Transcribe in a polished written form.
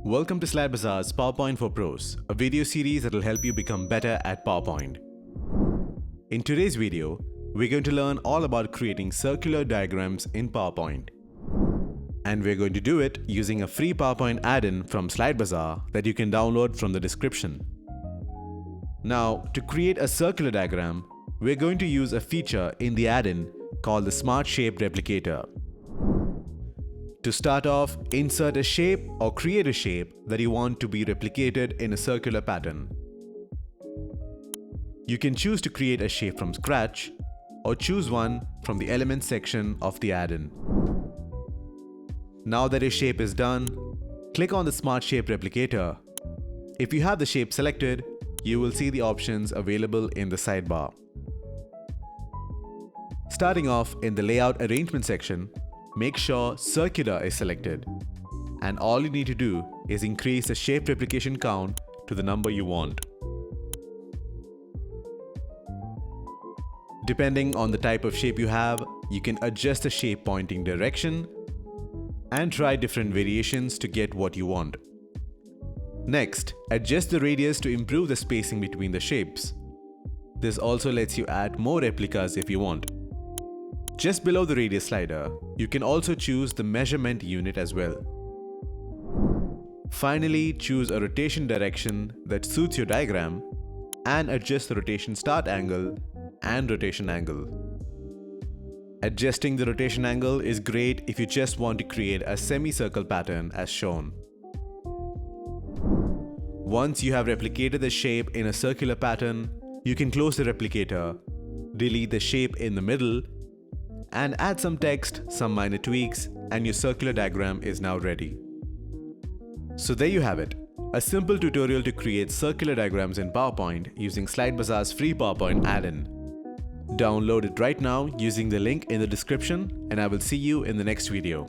Welcome to SlideBazaar's PowerPoint for Pros, a video series that will help you become better at PowerPoint. In today's video, we're going to learn all about creating circular diagrams in PowerPoint. And we're going to do it using a free PowerPoint add-in from SlideBazaar that you can download from the description. Now, to create a circular diagram, we're going to use a feature in the add-in called the Smart Shape Replicator. To start off, insert a shape or create a shape that you want to be replicated in a circular pattern. You can choose to create a shape from scratch or choose one from the Elements section of the add-in. Now that your shape is done, click on the Smart Shape Replicator. If you have the shape selected, you will see the options available in the sidebar. Starting off in the Layout Arrangement section, make sure Circular is selected, and all you need to do is increase the shape replication count to the number you want. Depending on the type of shape you have, you can adjust the shape pointing direction and try different variations to get what you want. Next, adjust the radius to improve the spacing between the shapes. This also lets you add more replicas if you want. Just below the radius slider, you can also choose the measurement unit as well. Finally, choose a rotation direction that suits your diagram and adjust the rotation start angle and rotation angle. Adjusting the rotation angle is great if you just want to create a semicircle pattern as shown. Once you have replicated the shape in a circular pattern, you can close the replicator, delete the shape in the middle, and add some text, some minor tweaks, and your circular diagram is now ready. So there you have it, a simple tutorial to create circular diagrams in PowerPoint using SlideBazaar's free PowerPoint add-in. Download it right now using the link in the description, and I will see you in the next video.